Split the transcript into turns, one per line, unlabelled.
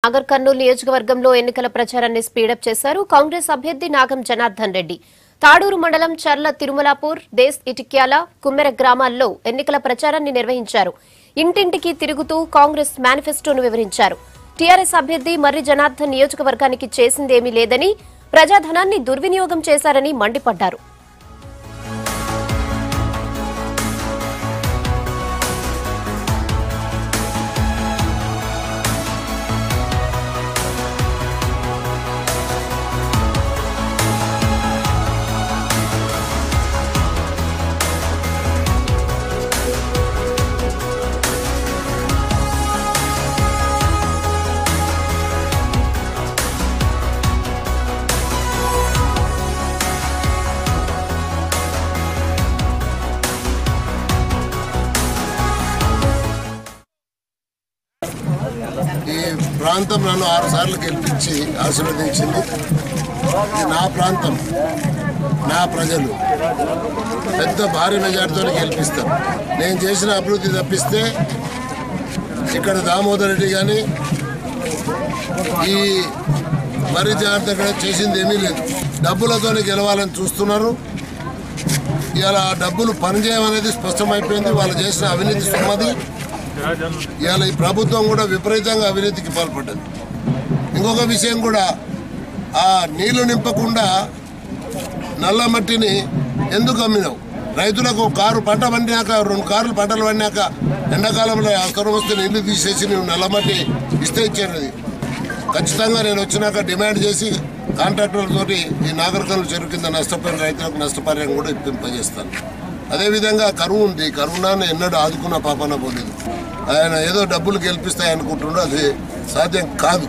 నాగర్ కర్నూలు నియోజకవర్గంలో ఎన్నికల ప్రచారాన్ని స్పీడప్ చేశారు కాంగ్రెస్ అభ్యర్థి నాగం జనార్దన్ రెడ్డి. తాడూరు మండలం చర్ల తిరుమలాపూర్, దేశ్ ఇటిక్యాల, కుమ్మెర గ్రామాల్లో ఎన్నికల ప్రచారాన్ని నిర్వహించారు. ఇంటింటికి తిరుగుతూ కాంగ్రెస్ మేనిఫెస్టోను వివరించారు. టీఆర్ఎస్ అభ్యర్థి మర్రి జనార్దన్ నియోజకవర్గానికి చేసిందేమీ లేదని, ప్రజాధనాన్ని దుర్వినియోగం చేశారని మండిపడ్డారు.
ఈ ప్రాంతం నన్ను 6 సార్లు గెలిపించి ఆశీర్వదించింది. నా ప్రాంతం, నా ప్రజలు పెద్ద భారీ మెజార్టీతో గెలిపిస్తారు. నేను చేసిన అభివృద్ధి తప్పిస్తే ఇక్కడ దామోదర్ రెడ్డి కానీ ఈ మర్రి జనార్దన్ రెడ్డి చేసింది ఏమీ లేదు. డబ్బులతోనే గెలవాలని చూస్తున్నారు. ఇలా డబ్బులు పనిచేయమనేది స్పష్టమైపోయింది. వాళ్ళు చేసిన అవినీతి సొమ్మది. ఇవాళ ఈ ప్రభుత్వం కూడా విపరీతంగా అవినీతికి పాల్పడ్డది. ఇంకొక విషయం కూడా, ఆ నీళ్లు నింపకుండా నల్ల మట్టిని ఎందుకు అమ్మినావు? రైతులకు కారు పంట పండినాక 2 కార్లు పంటలు పండినాక ఎండాకాలంలో అవసరం వస్తే నీళ్లు తీసేసి నువ్వు నల్ల మట్టి ఇస్తే ఇచ్చేది. ఖచ్చితంగా నేను వచ్చినాక డిమాండ్ చేసి కాంట్రాక్టర్లతోటి ఈ నాగర్ కర్నూలు చెరువు కింద నష్టపోయిన రైతులకు నష్టపరిహారం కూడా ఇప్పింపజేస్తాను. అదేవిధంగా కరువు ఉంది. కరువునాన్ని ఎన్నడూ ఆదుకున్న పాపన పోలేదు. ఆయన ఏదో డబ్బులు గెలిపిస్తాయనుకుంటుండో అది సాధ్యం కాదు.